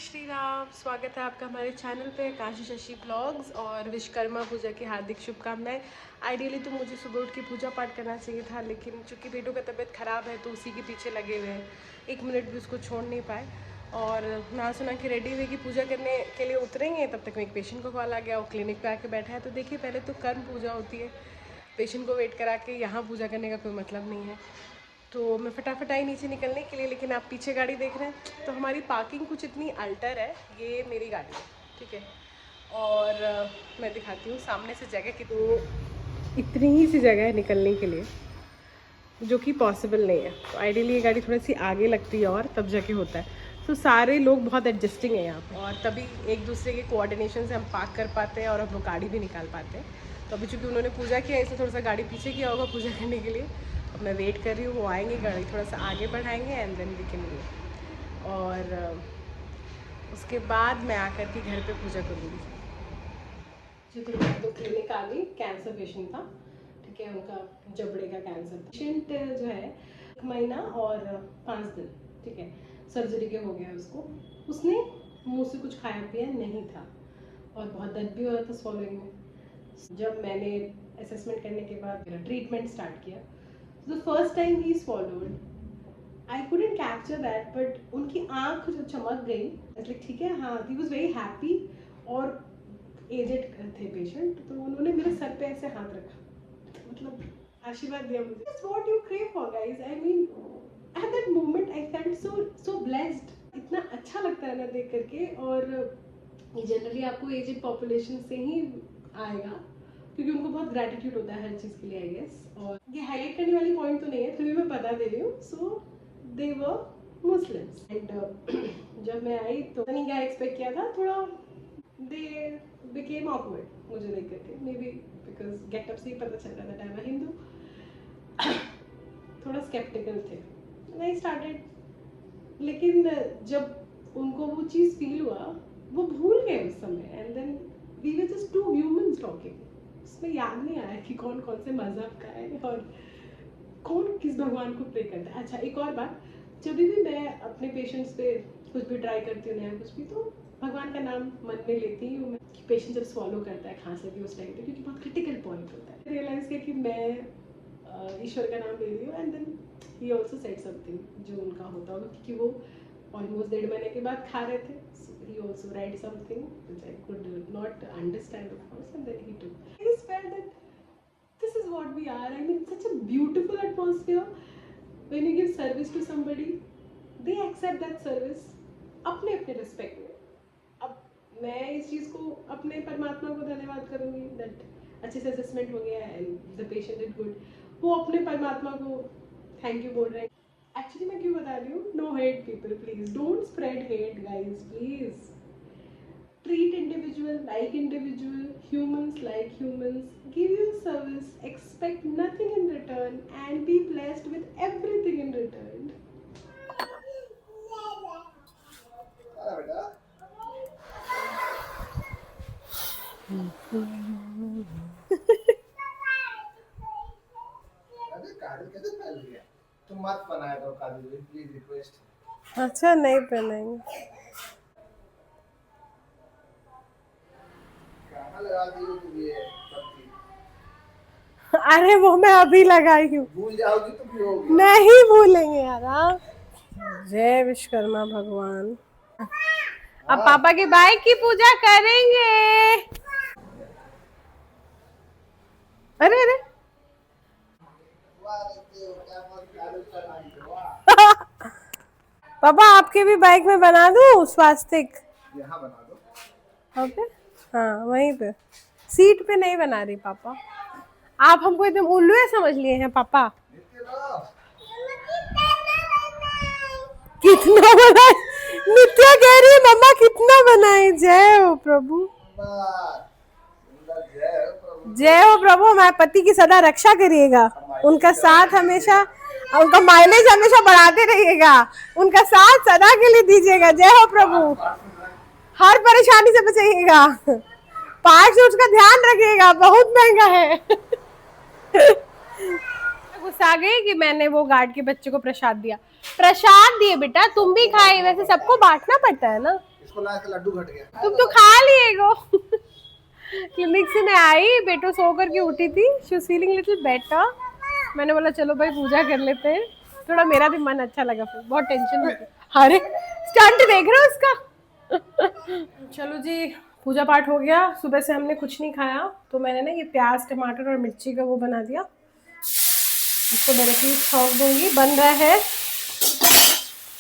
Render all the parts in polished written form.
श्री राम। स्वागत है आपका हमारे चैनल पे काशी शशि ब्लॉग्स और विश्वकर्मा पूजा की हार्दिक शुभकामनाएं। आइडियली तो मुझे सुबह उठ के पूजा पाठ करना चाहिए था, लेकिन चूंकि बेटों का तबीयत ख़राब है तो उसी के पीछे लगे हुए हैं, एक मिनट भी उसको छोड़ नहीं पाए। और ना सुना कि रेडी हुए कि पूजा करने के लिए उतरेंगे, तब तक एक पेशेंट को कॉल आ गया, वो क्लिनिक पे आके बैठा है। तो देखिए, पहले तो कर्म पूजा होती है, पेशेंट को वेट करा के यहाँ पूजा करने का कोई मतलब नहीं है। तो मैं फटाफट आई नीचे निकलने के लिए, लेकिन आप पीछे गाड़ी देख रहे हैं तो हमारी पार्किंग कुछ इतनी अल्टर है। ये मेरी गाड़ी है, ठीक है। और मैं दिखाती हूँ सामने से जगह की, तो इतनी ही सी जगह है निकलने के लिए, जो कि पॉसिबल नहीं है। तो आइडियली ये गाड़ी थोड़ी सी आगे लगती है और तब जाके होता है। तो सारे लोग बहुत एडजस्टिंग है यहाँ पर, और तभी एक दूसरे के कोऑर्डिनेशन से हम पार्क कर पाते हैं और हम लोग गाड़ी भी निकाल पाते हैं। तो अभी चूँकि उन्होंने पूजा किया, इसलिए थोड़ा सा गाड़ी पीछे किया होगा पूजा करने के लिए। अब मैं वेट कर रही हूँ, वो आएंगे, गाड़ी थोड़ा सा आगे बढ़ाएंगे and then we can go. और उसके बाद मैं आकर के घर पे पूजा करूँगी। तो क्लिनिक आ गई, कैंसर पेशेंट था, ठीक है। उनका जबड़े का कैंसर था। पेशेंट जो है 1 महीना और 5 दिन, ठीक है, सर्जरी के हो गया उसको। उसने मुंह से कुछ खाया पिया नहीं था और बहुत दर्द भी हो रहा था स्वॉलोइंग में। जब मैंने असेसमेंट करने के बाद मेरा ट्रीटमेंट स्टार्ट किया, the first time he swallowed, I couldn't capture that, but उनकी आंख जो चमक गई, ठीक है, हाँ, ही वॉज वेरी हैप्पी। और एजेड थे पेशेंट, तो उन्होंने मेरे सर पे ऐसे हाथ रखा, मतलब आशीर्वाद दिया मुझे। That's what you crave for, guys. I mean, at that moment I felt so blessed. इतना अच्छा लगता है ना देख करके। और ये जनरली आपको एजेड पॉपुलेशन से ही आएगा, क्योंकि उनको बहुत ग्रैटिट्यूड होता है हर चीज़ के लिए, आई गेस। और ये हाईलाइट करने वाली पॉइंट तो नहीं है, फिर भी मैं बता दे रही हूँ। सो दे वर मुस्लिम्स एंड जब मैं आई तो नहीं क्या एक्सपेक्ट किया था, थोड़ा दे बिकेम ऑकवर्ड मुझे देख करके, मे बी बिकॉज गेटअप से ही पता चल रहा था आई एम अ हिंदू। थोड़ा स्केप्टिकल थे, नहीं स्टार्टेड। लेकिन जब उनको वो चीज़ फील हुआ, वो भूल गए उस समय, and then we were just two humans talking. उसमें याद नहीं आया कि कौन कौन से मजहब का है और कौन किस भगवान को प्रे करता है। अच्छा, एक और बात, जब भी मैं अपने पेशेंट्स पे कुछ भी ट्राई करती हूँ नया कुछ भी, तो भगवान का नाम मन में लेती हूँ मैं, कि पेशेंट जब स्वॉलो करता है खांसी भी उस टाइम पे, क्योंकि बहुत क्रिटिकल पॉइंट होता है। रियलाइज किया कि मैं ईश्वर का नाम ले रही हूँ, and then he also said something जो उनका होता होगा, क्योंकि वो ऑलमोस्ट 1.5 महीने के बाद खा रहे थे। He also write something which I could not understand of course, and then he took. I just felt that this is what we are. I mean, such a beautiful atmosphere. When you give service to somebody, they accept that service अपने अपने respect में। अब मैं इस चीज़ को अपने परमात्मा को धन्यवाद करूँगी दैट अच्छे से असेसमेंट हो गया and the patient is good. वो अपने परमात्मा को थैंक यू बोल रहे हैं। एक्चुअली मैं क्यों बता रही हूँ, no hate people, please don't spread hate guys, please treat individual, humans like humans, give you service, expect nothing in return, and be blessed with everything in return. तुम मत बनाया करो काजल, प्लीज रिक्वेस्ट। अच्छा, नहीं पहनाएंगे। कहाँ लगा दी हो तुम ये पत्ती? अरे वो मैं अभी लगाई हूँ। भूल जाओगी तो भी होगी। नहीं भूलेंगे यार आप। जय विश्वकर्मा भगवान। अब हाँ। पापा की बाइक की पूजा करेंगे। अरे अरे वाह, देखते हो क्या मस्त काजल बनाई हो, वाह। पापा, आपके भी बाइक में बना दूँ स्वास्तिक? यहाँ बना दो। ओके, हाँ वहीं पे। सीट पे नहीं बना रही पापा, आप हमको एकदम उल्लू समझ लिए हैं पापा। देखते रहो। कितना बनाए, नित्या कह रही है मम्मा कितना बनाए। जय हो प्रभु, वाह, सुंदर, जय हो प्रभु। जय हो प्रभु। हमारे पति की सदा रक्षा करिएगा, उनका साथ हमेशा, उनका माइलेज हमेशा बढ़ाते रहिएगा, उनका साथ सदा के लिए दीजिएगा। जय हो प्रभु, हर परेशानी से बचाइएगा, पार्ट से उसका ध्यान रखिएगा, बहुत महंगा है। गुस्सा आ गई कि मैंने वो गार्ड के बच्चे को प्रसाद दिया। प्रसाद दिए बेटा, तुम भी खाए, वैसे सबको बांटना पड़ता है ना। इसको ला के लड्डू घट गया। तुम तो खा लिए गो। क्लिनिक से मैं आई, बेटो सो करके उठी थी, she was feeling little better. मैंने बोला चलो भाई पूजा कर लेते हैं, थोड़ा मेरा भी मन अच्छा लगा, फिर बहुत टेंशन हो गई। अरे स्टंट देख रहे हो उसका। चलो जी, पूजा पाठ हो गया। सुबह से हमने कुछ नहीं खाया, तो मैंने ना ये प्याज टमाटर और मिर्ची का वो बना दिया, इसको डायरेक्टली छौंक दूंगी। बन रहा है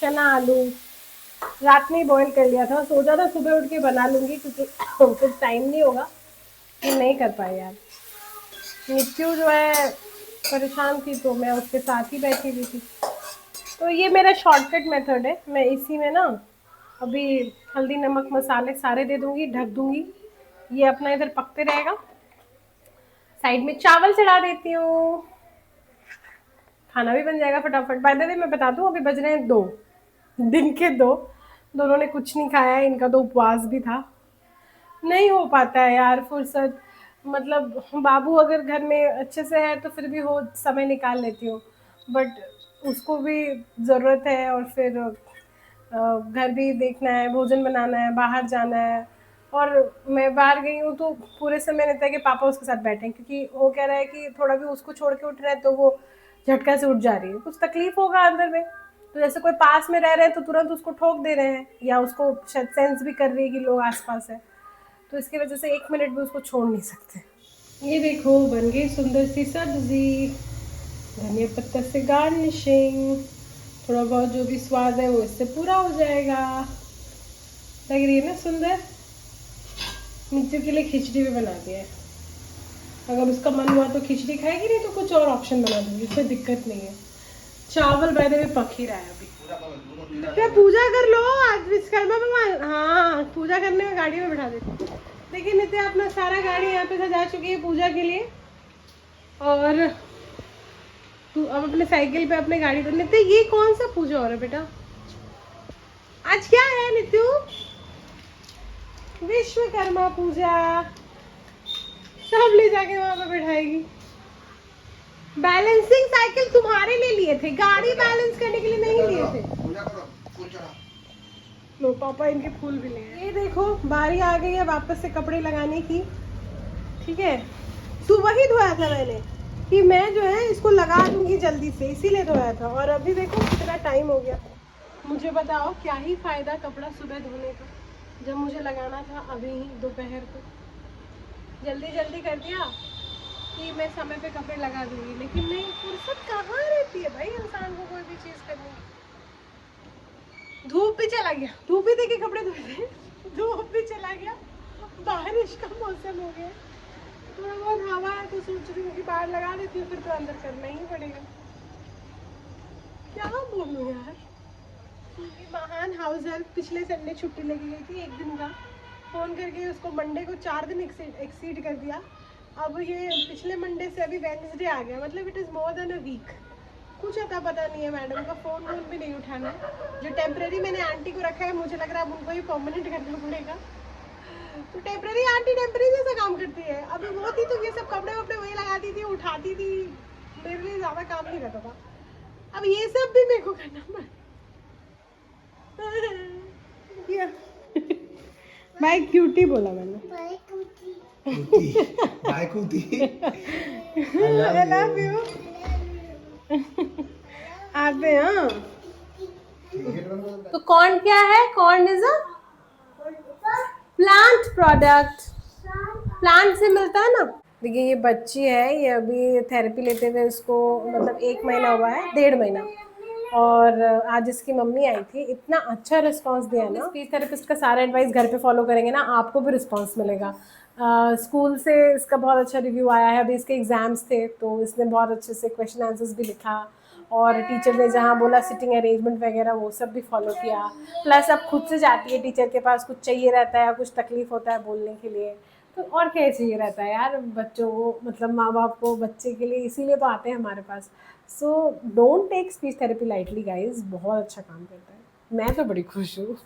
चना आलू, रात में ही बॉईल कर लिया था, सोचा था सुबह उठ के बना लूंगी क्योंकि कुछ टाइम नहीं होगा, कि नहीं कर पाई यार। नित्य जो है परेशान थी तो मैं उसके साथ ही बैठी हुई थी। तो ये मेरा शॉर्टकट मेथड है, मैं इसी में ना अभी हल्दी नमक मसाले सारे दे दूंगी, ढक दूंगी, ये अपना इधर पकते रहेगा। साइड में चावल चढ़ा देती हूँ, खाना भी बन जाएगा फटाफट। बाय द वे मैं बता दूँ, अभी बज रहे हैं 2 दिन के 2, दोनों ने कुछ नहीं खाया है, इनका तो उपवास भी था। नहीं हो पाता है यार फुर्सत, मतलब बाबू अगर घर में अच्छे से है तो फिर भी हो समय निकाल लेती हूँ, बट उसको भी ज़रूरत है, और फिर घर भी देखना है, भोजन बनाना है, बाहर जाना है। और मैं बाहर गई हूँ तो पूरे समय रहता है कि पापा उसके साथ बैठें, क्योंकि वो कह रहा है कि थोड़ा भी उसको छोड़ के उठ रहा है तो वो झटका से उठ जा रही है, कुछ तकलीफ होगा अंदर में। तो जैसे कोई पास में रह रहे हैं तो तुरंत उसको ठोक दे रहे हैं, या उसको शायद सेंस भी कर रही है कि लोग आसपास है, तो इसकी वजह से 1 मिनट भी उसको छोड़ नहीं सकते। ये देखो बन गई सुंदर सी सब्जी, धनिया पत्ता से गार्निशिंग, थोड़ा बहुत जो भी स्वाद है वो इससे पूरा हो जाएगा। लग रही है ना सुंदर। मिट्टू के लिए खिचड़ी भी बना दिया है, अगर उसका मन हुआ तो खिचड़ी खाएगी, नहीं तो कुछ और ऑप्शन बना दूंगी, कोई दिक्कत नहीं है। चावल बाय द वे पक ही रहा है अभी। क्या पूजा कर लो आज विश्वकर्मा भगवान, हाँ पूजा करने में गाड़ी में बिठा देती। देखिए नित्य अपना सारा गाड़ी यहाँ पे सजा चुकी है पूजा के लिए, और तू अब अपने साइकिल पे अपने गाड़ी पर। नित्य ये कौन सा पूजा हो रहा है बेटा, आज क्या है नित्य? विश्वकर्मा पूजा, सब ले जाके वहां पे बिठाएगी। बैलेंसिंग साइकिल तुम्हारे लिए लिए थे, गाड़ी बैलेंस करने के लिए नहीं लिए थे। लो पापा इनके फूल भी ले। ये देखो बारी आ गई है वापस से कपड़े लगाने की, ठीक है। सुबह ही धोया था मैंने कि मैं जो है इसको लगा दूंगी जल्दी से, इसीलिए धोया था, और अभी देखो कितना टाइम हो गया। मुझे बताओ क्या ही फायदा कपड़ा सुबह धोने का, जब मुझे लगाना था अभी ही दोपहर को। जल्दी जल्दी कर दिया कि मैं समय पे कपड़े लगा दूंगी, लेकिन नहीं, फुर्सत कहाँ रहती है भाई इंसान को कोई भी चीज़ करने की। धूप भी चला गया, धूप भी देखे कपड़े धोए, धूप भी चला गया, बारिश का मौसम हो गया, थोड़ा बहुत हवा है तो सोच रही हूँ कि बाहर लगा देती हूँ, फिर तो अंदर करना ही पड़ेगा। क्या बोलूँ यार। ये महान हाउस हेल्प पिछले संडे छुट्टी लगी गई थी 1 दिन का, फ़ोन करके उसको मंडे को 4 दिन एक्सीड कर दिया। अब ये पिछले मंडे से अभी वेडनेसडे आ गया, मतलब it is more than a week. कुछ अता पता नहीं है मैडम का, फ़ोन वोन भी नहीं उठाना है। जो टेम्प्रेरी मैंने आंटी को रखा है, मुझे लग रहा है अब उनको ही परमानेंट करना पड़ेगा। तो टेम्प्रेरी आंटी टेम्प्रेरी जैसा काम करती है। अभी वो थी तो ये सब कपड़े वपड़े वही लगाती थी, उठाती थी, मेरे लिए ज़्यादा काम नहीं रहता था। अब ये सब भी मेरे को करना पड़ा। भाई क्यूटी बोला मैंने, बाय कुटी। I love you। आते हाँ। तो कॉर्न क्या है? Corn is a plant product, plant से मिलता है ना। देखिए ये बच्ची है, ये अभी थेरेपी लेते हुए इसको मतलब 1 महीना हुआ है, 1.5 महीना, और आज इसकी मम्मी आई थी, इतना अच्छा रिस्पांस दिया ना। स्पीच थेरेपिस्ट का सारा एडवाइस घर पे फॉलो करेंगे ना, आपको भी रिस्पांस मिलेगा। स्कूल से इसका बहुत अच्छा रिव्यू आया है, अभी इसके एग्ज़ाम्स थे तो इसने बहुत अच्छे से क्वेश्चन आंसर्स भी लिखा, और टीचर ने जहाँ बोला सिटिंग अरेंजमेंट वगैरह वो सब भी फॉलो किया। प्लस अब खुद से जाती है टीचर के पास, कुछ चाहिए रहता है या कुछ तकलीफ़ होता है बोलने के लिए, तो और क्या चाहिए रहता है यार बच्चों को, मतलब माँ बाप को बच्चे के लिए, इसीलिए तो आते हैं हमारे पास। So don't take speech therapy lightly guys, बहुत अच्छा काम करता है, मैं तो बड़ी खुश हूँ।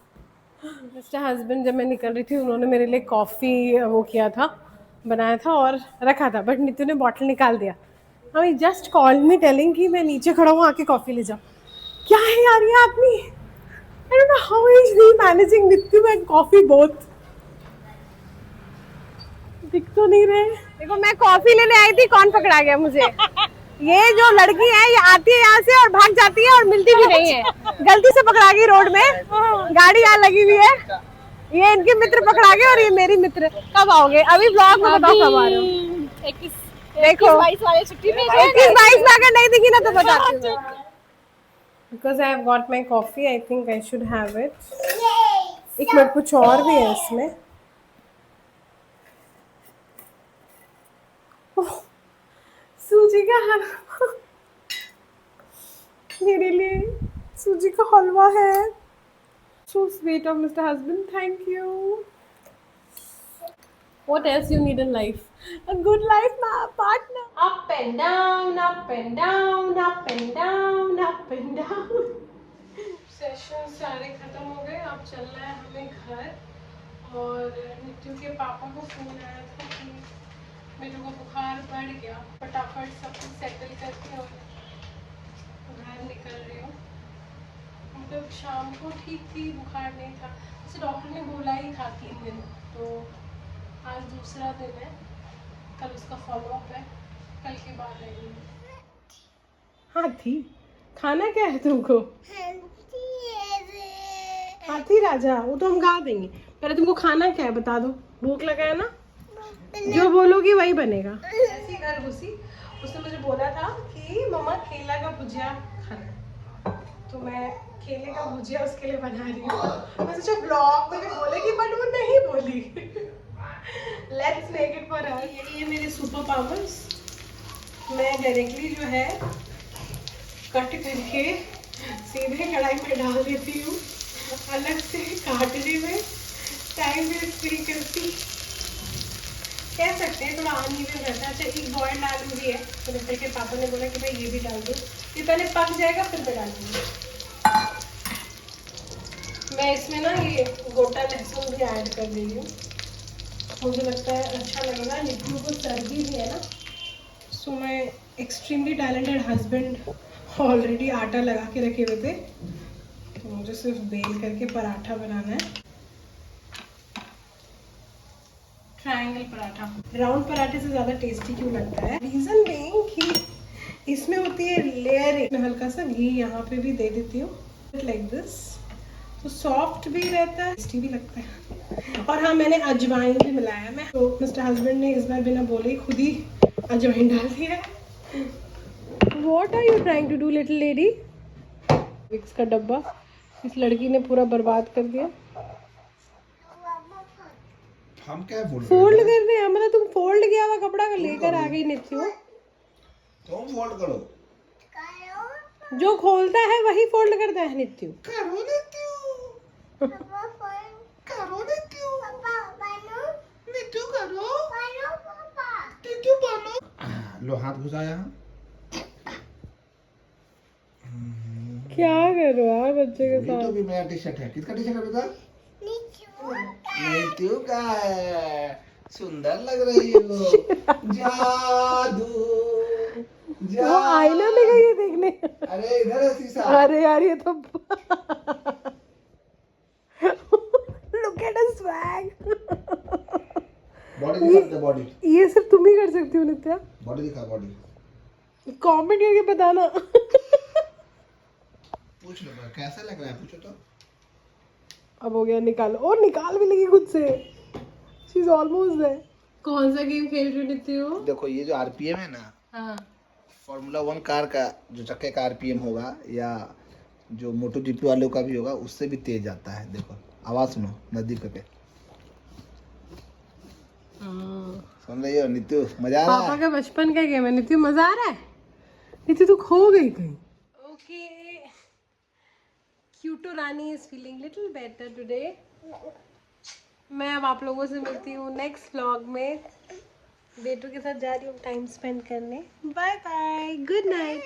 मिस्टर हस्बैंड जब मैं निकल रही थी उन्होंने मेरे लिए कॉफ़ी वो किया था, बनाया था और रखा था, बट नीतू ने बॉटल निकाल दिया I just called me telling कि मैं नीचे खड़ा हूँ आके कॉफी ले जाओ. क्या है यार ये आदमी? I don't know how is he managing Nityu and coffee both. दिख तो नहीं रहे. देखो मैं कॉफी लेने आई थी, कौन पकड़ा गया मुझे? ये जो लड़की है ये आती है यहाँ से और भाग जाती है और मिलती भी नहीं है. गलती से पकड़ा गई रोड में. गाड़ी यहाँ लगी हुई है. ये इनके मित्र पकड़ा गए और ये मेरी मित्र. कब आओगे? अभी ब्लॉग में बताओ कब आ रहे हो. 21 देखो 22 वाले छुट्टी में 21-22 में अगर नहीं दिखी ना तो बताती हूँ. Because I have got my coffee, I think I should have it. एक मिनट, कुछ और भी है इसमें. सूजी का हलवा मेरे लिए. सूजी का हलवा है. So sweet of Mr. Husband, thank you. What else you need in life? A good life partner. Up and down, up and down, up and down, up and down. Session सारे खत्म हो गए. अब चलना है हमें घर. और नित्य के पापा को फोन आया था कि मेरे को बुखार बढ़ गया. फटाफट सब कुछ सेटल करके और घर निकल रही हूँ. मतलब शाम को ठीक थी, बुखार नहीं था. जैसे डॉक्टर ने बोला ही था 3 दिन. तो आज दूसरा दिन है. कल उसका फॉलोअप है. कल के बाद आएगी. हाथी खाना क्या है तुमको? हाथी राजा वो तो हम गा देंगे. पहले तुमको खाना क्या है बता दो. भूख लगा है ना? जो बोलोगी वही बनेगा. ऐसी घर घुसी. उसने मुझे बोला था कि मम्मा केला का भुजिया खाना. तो मैं केले का भुजिया उसके लिए बना रही हूँ. मैं सोचा ब्लॉग में भी बोलेगी बट वो नहीं बोली. Let's make it for her. ये मेरे सुपर पावर्स. मैं डायरेक्टली जो है कट करके सीधे कढ़ाई में डाल देती हूँ. अलग से काटने में टाइम वेस्ट नहीं करती. कह सकते हैं थोड़ा अनइवन रहता है. अच्छा एक बॉइल्ड आलू भी है. तो नित्य के पापा ने बोला कि भाई ये भी डाल दो. ये पहले पक जाएगा फिर मैं डालूंगी. मैं इसमें ना ये गोटा लहसुन भी ऐड कर रही हूँ. मुझे लगता है अच्छा लगेगा. नित्य को सर्दी भी है ना. सो मैं एक्सट्रीमली टैलेंटेड हस्बैंड ऑलरेडी आटा लगा के रखे हुए थे. तो मुझे सिर्फ बेल करके पराठा बनाना है. ट्रायंगल पराठा. राउंड पराठे से ज़्यादा टेस्टी क्यों लगता है? रीज़न बीइंग कि इसमें होती है लेयर. मैं हल्का सा घी यहाँ पे भी दे देती हूँ लाइक दिस. तो सॉफ्ट भी रहता है, टेस्टी भी लगता है. और हाँ मैंने अजवाइन भी मिलाया. मैं तो मिस्टर हस्बैंड ने इस बार बिना बोले खुद ही अजवाइन डाल दिया है. What are you trying to do, little lady? Vicks का डब्बा इस लड़की ने पूरा बर्बाद कर दिया. हम क्या बोल फोल्ड कर दे. मतलब तुम फोल्ड किया हुआ कपड़ा का लेकर आ गई नित्य. तुम फोल्ड करो. जो खोलता है वही फोल्ड करता है नित्य. करो नित्य. करो नित्य. नित्य करो. नित्य बनो. लो हाथ घुसाया. क्या कर रहे हो यार बच्चे के नित्य साथ? भी मेरा टी शर्ट है. किसका टी शर्ट है बेटा? नित्य का है. सुंदर लग रही हो. जादू. वो आईना में गई है देखने. अरे इधर है शीशा. अरे यार ये तो look at the swag. Body दिखा. बॉडी ये सिर्फ तुम ही कर सकती हो नित्या. बॉडी दिखा. बॉडी कमेंट करके बताना. पूछ लो कैसा लग रहा है. पूछो तो. अब हो गया निकाल. और निकाल भी लगी खुद से. She is almost there. कौन सा गेम खेल रही हो नित्य? देखो ये जो आरपीएम है ना. हाँ. फॉर्मूला 1 कार का जो चक्के का आरपीएम होगा या जो मोटो जीपी वालों का भी होगा उससे भी तेज आता है. देखो आवाज सुनो नजदीक करके. सुन रही हो नित्य? मजा आ रहा है. पापा का बचपन का गेम है नित्य. मजा आ रहा है. नित्य तू खो गई कहीं. Okay. Quito Rani is feeling little better today. मैं अब आप लोगों से मिलती हूँ नेक्स्ट व्लॉग में. बेटू के साथ जा रही हूँ टाइम स्पेंड करने. Bye bye. Good night.